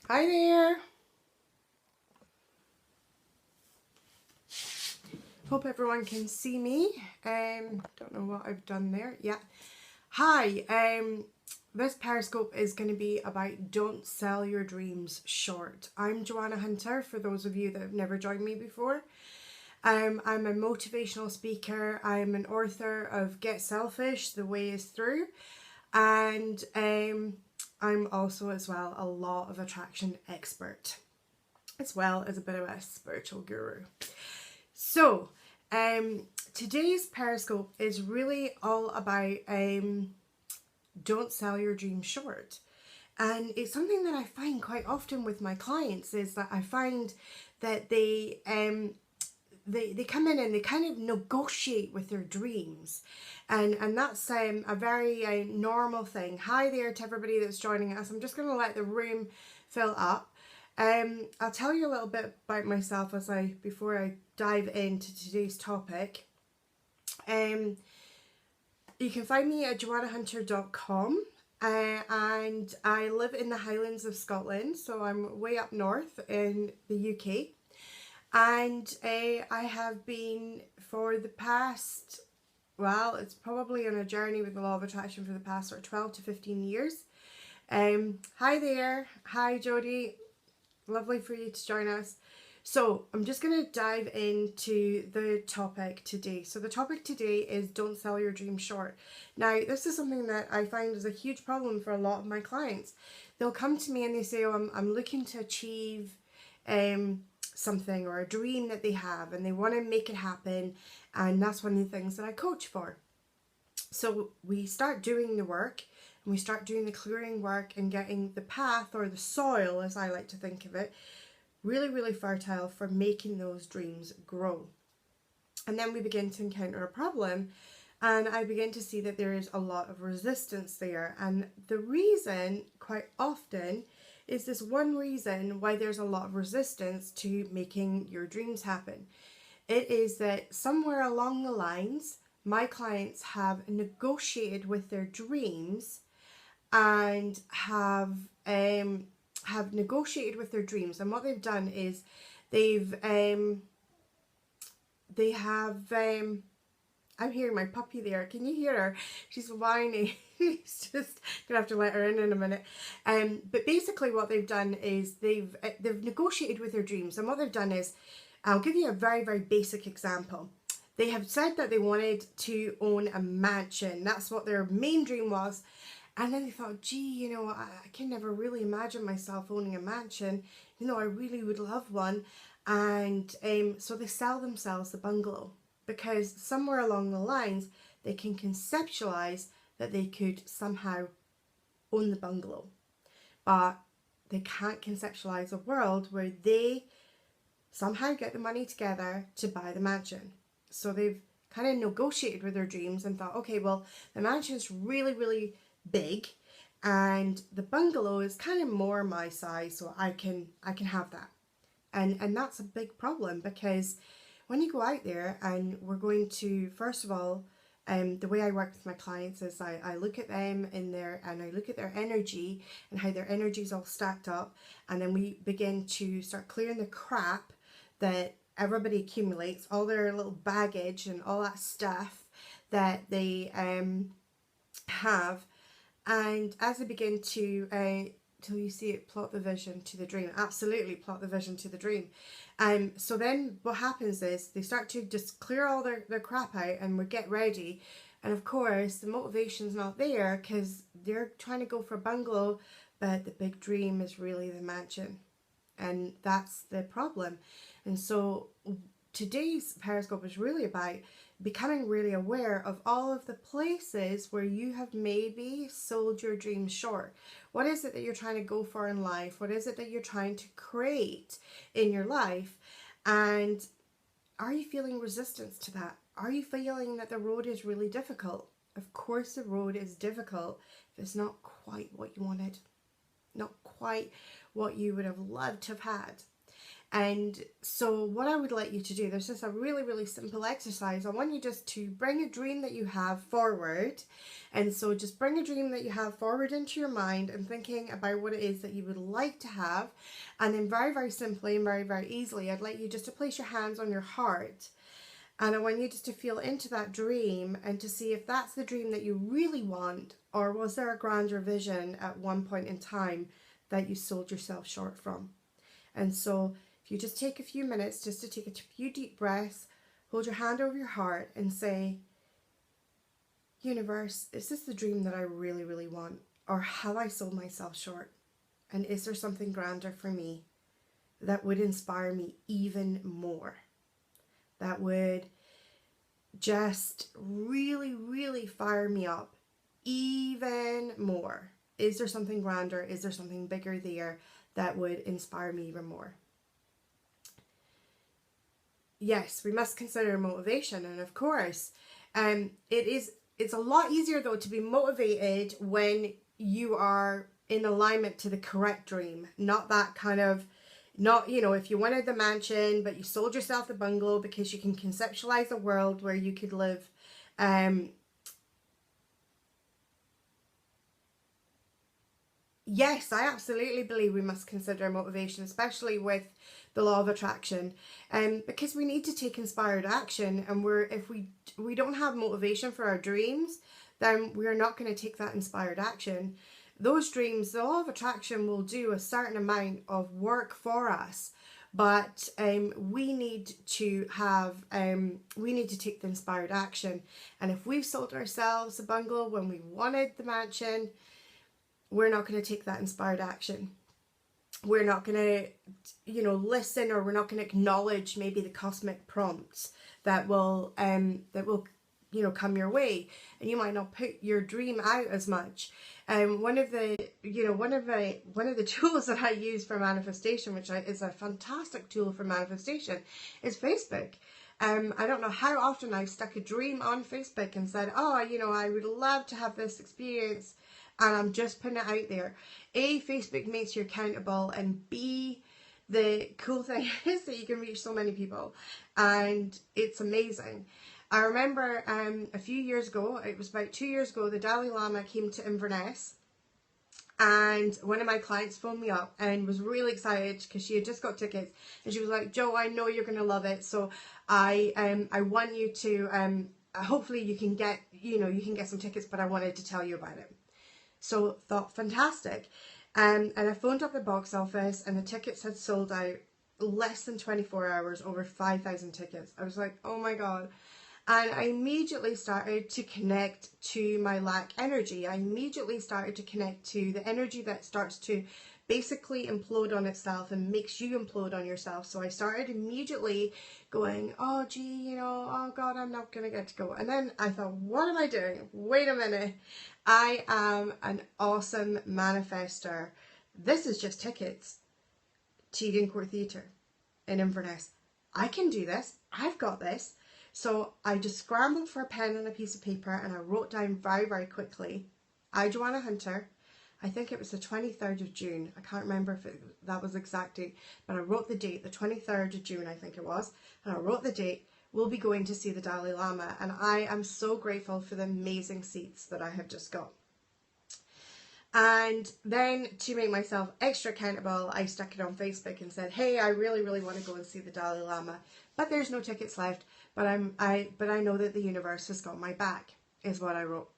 Hi there. Hope everyone can see me. Don't know what I've done there. Yeah. Hi. This Periscope is going to be about don't sell your dreams short. I'm Joanna Hunter, for those of you that have never joined me before. I'm a motivational speaker. I'm an author of Get Selfish, The Way Is Through. And I'm also as well a law of attraction expert, as well as a bit of a spiritual guru. So, today's Periscope is really all about don't sell your dreams short. And it's something that I find quite often with my clients is that I find that they come in and they kind of negotiate with their dreams, and that's a very normal thing. Hi there to everybody that's joining us. I'm just going to let the room fill up. I'll tell you a little bit about myself before I dive into today's topic. You can find me at joannahunter.com. And I live in the Highlands of Scotland, so I'm way up north in the UK. And I have been for the past, it's probably on a journey with the law of attraction for the past 12 to 15 years. Hi there. Hi, Jodie. Lovely for you to join us. So I'm just going to dive into the topic today. So the topic today is don't sell your dreams short. Now, this is something that I find is a huge problem for a lot of my clients. They'll come to me and they say, oh, I'm looking to achieve something or a dream that they have, and they want to make it happen. And that's one of the things that I coach for. So we start doing the work, and we start doing the clearing work and getting the path, or the soil as I like to think of it, really, really fertile for making those dreams grow. And then we begin to encounter a problem, and I begin to see that there is a lot of resistance there. And the reason quite often is this one reason why there's a lot of resistance to making your dreams happen. It is that somewhere along the lines, my clients have negotiated with their dreams and have negotiated with their dreams. And what they've done is I'm hearing my puppy there. Can you hear her? She's whining. It's just gonna have to let her in a minute. But basically, what they've done is they've negotiated with their dreams, and what they've done is, I'll give you a very, very basic example. They have said that they wanted to own a mansion. That's what their main dream was. And then they thought, gee, I can never really imagine myself owning a mansion. I really would love one. And so they sell themselves the bungalow, because somewhere along the lines, they can conceptualize that they could somehow own the bungalow. But they can't conceptualize a world where they somehow get the money together to buy the mansion. So they've kind of negotiated with their dreams and thought, okay, well, the mansion's really, really big, and the bungalow is kind of more my size, so I can have that. And that's a big problem, because when you go out there, and we're going to, first of all, the way I work with my clients is I look at them and I look at their energy and how their energy is all stacked up, and then we begin to start clearing the crap that everybody accumulates, all their little baggage and all that stuff that they have. And as they begin to till you see it, plot the vision to the dream. Absolutely, plot the vision to the dream. So then what happens is they start to just clear all their crap out, and we get ready. And of course, the motivation's not there, because they're trying to go for a bungalow, but the big dream is really the mansion. And that's the problem. And so today's Periscope is really about becoming really aware of all of the places where you have maybe sold your dreams short. What is it that you're trying to go for in life? What is it that you're trying to create in your life? And are you feeling resistance to that? Are you feeling that the road is really difficult? Of course the road is difficult if it's not quite what you wanted, not quite what you would have loved to have had. And so what I would like you to do, there's just a really, really simple exercise. I want you just to bring a dream that you have forward. And so just bring a dream that you have forward into your mind and thinking about what it is that you would like to have. And then very, very simply and very, very easily, I'd like you just to place your hands on your heart. And I want you just to feel into that dream and to see if that's the dream that you really want, or was there a grander vision at one point in time that you sold yourself short from. And so if you just take a few minutes just to take a few deep breaths, hold your hand over your heart and say, universe, is this the dream that I really, really want? Or have I sold myself short? And is there something grander for me that would inspire me even more? That would just really, really fire me up even more. Is there something grander? Is there something bigger there that would inspire me even more? Yes, we must consider motivation, and of course, it's a lot easier though to be motivated when you are in alignment to the correct dream, not that kind of, not, you know, if you wanted the mansion but you sold yourself the bungalow because you can conceptualize a world where you could live. Yes, I absolutely believe we must consider motivation, especially with the law of attraction, because we need to take inspired action. And if we don't have motivation for our dreams, then we are not going to take that inspired action. Those dreams, the law of attraction will do a certain amount of work for us, but we need to take the inspired action. And if we've sold ourselves a bungalow when we wanted the mansion, we're not going to take that inspired action. We're not going to, listen, or we're not going to acknowledge maybe the cosmic prompts that will come your way, and you might not put your dream out as much. One of the tools that I use for manifestation, which is a fantastic tool for manifestation, is Facebook. I don't know how often I've stuck a dream on Facebook and said, I would love to have this experience, and I'm just putting it out there. A, Facebook makes you accountable, and B, the cool thing is that you can reach so many people, and it's amazing. I remember a few years ago, it was about 2 years ago, the Dalai Lama came to Inverness, and one of my clients phoned me up and was really excited because she had just got tickets, and she was like, "Jo, I know you're going to love it, so I want you to hopefully you can get some tickets, but I wanted to tell you about it." So thought, fantastic. And I phoned up the box office, and the tickets had sold out less than 24 hours, over 5,000 tickets. I was like, oh my God. And I immediately started to connect to my lack energy. I immediately started to connect to the energy that starts to basically implode on itself and makes you implode on yourself. So I started immediately going, oh gee, oh God, I'm not gonna get to go. And then I thought, what am I doing? Wait a minute. I am an awesome manifester. This is just tickets to Eden Court Theatre in Inverness. I can do this. I've got this. So I just scrambled for a pen and a piece of paper, and I wrote down very, very quickly, I, Joanna Hunter, I think it was the 23rd of June. I can't remember if that was the exact date, but I wrote the date, the 23rd of June, I think it was. And I wrote the date, we'll be going to see the Dalai Lama. And I am so grateful for the amazing seats that I have just got. And then to make myself extra accountable, I stuck it on Facebook and said, hey, I really, really want to go and see the Dalai Lama, but there's no tickets left. But I know that the universe has got my back, is what I wrote.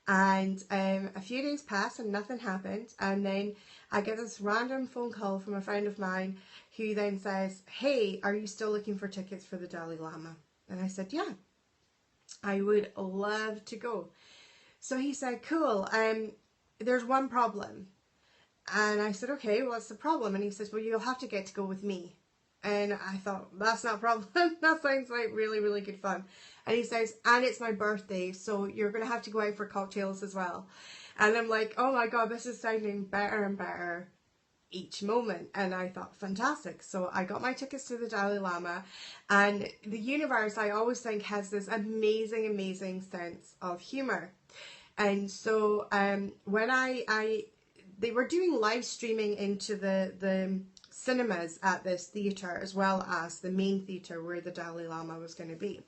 And a few days passed and nothing happened. And then I get this random phone call from a friend of mine who then says, hey, are you still looking for tickets for the Dalai Lama? And I said, yeah, I would love to go. So he said, cool, there's one problem. And I said, okay, what's the problem? And he says, well, you'll have to get to go with me. And I thought, that's not a problem. That sounds like really, really good fun. And he says, and it's my birthday, so you're going to have to go out for cocktails as well. And I'm like, oh my God, this is sounding better and better each moment. And I thought, fantastic. So I got my tickets to the Dalai Lama. And the universe, I always think, has this amazing, amazing sense of humor. And so when they were doing live streaming into the cinemas at this theatre, as well as the main theatre where the Dalai Lama was going to be.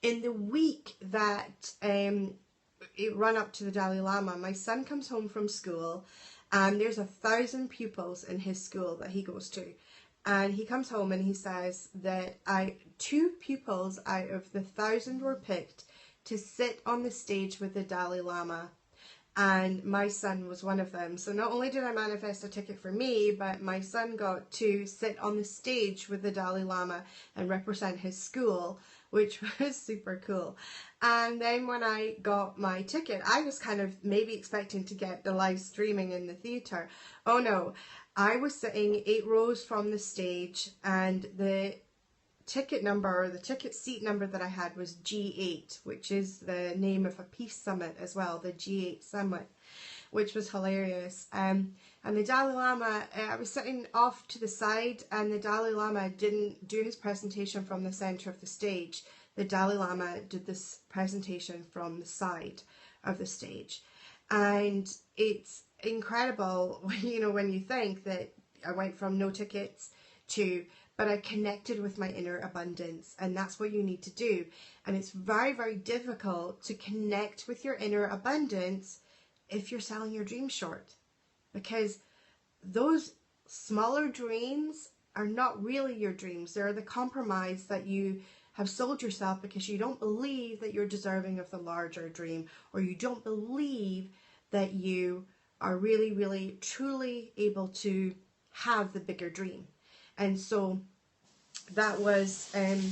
In the week that it run up to the Dalai Lama, my son comes home from school, and there's 1,000 pupils in his school that he goes to. And he comes home and he says that 2 pupils out of the 1,000 were picked to sit on the stage with the Dalai Lama, and my son was one of them. So not only did I manifest a ticket for me, but my son got to sit on the stage with the Dalai Lama and represent his school, which was super cool. And then when I got my ticket, I was kind of maybe expecting to get the live streaming in the theatre. Oh no, I was sitting 8 rows from the stage, and the ticket number, or the ticket seat number that I had was G8, which is the name of a peace summit as well, the G8 summit, which was hilarious. And the Dalai Lama, I was sitting off to the side, and the Dalai Lama didn't do his presentation from the center of the stage. The Dalai Lama did this presentation from the side of the stage. And it's incredible, when you think that I went from no tickets to, but I connected with my inner abundance, and that's what you need to do. And it's very, very difficult to connect with your inner abundance if you're selling your dreams short, because those smaller dreams are not really your dreams. They're the compromise that you have sold yourself because you don't believe that you're deserving of the larger dream, or you don't believe that you are really, really, truly able to have the bigger dream. And so that was an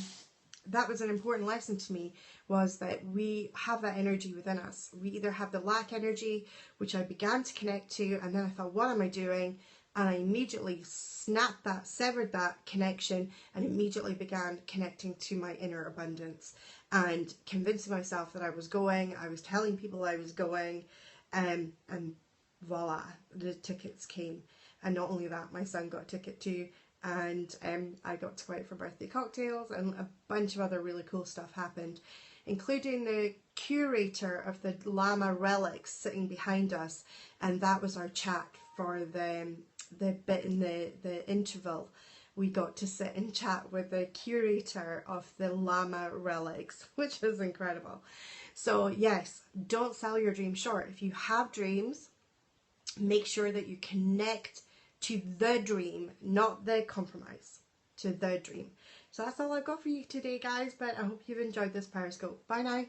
important lesson to me, was that we have that energy within us. We either have the lack energy, which I began to connect to, and then I thought, what am I doing? And I immediately severed that connection, and immediately began connecting to my inner abundance and convincing myself that I was going. I was telling people I was going, and voila, the tickets came. And not only that, my son got a ticket too, and I got to go out for birthday cocktails, and a bunch of other really cool stuff happened, including the curator of the Lama relics sitting behind us, and that was our chat for the bit in the interval. We got to sit and chat with the curator of the Lama relics, which was incredible. So yes, don't sell your dreams short. If you have dreams, make sure that you connect to the dream, not the compromise, to the dream. So that's all I've got for you today, guys, but I hope you've enjoyed this Periscope. Bye now.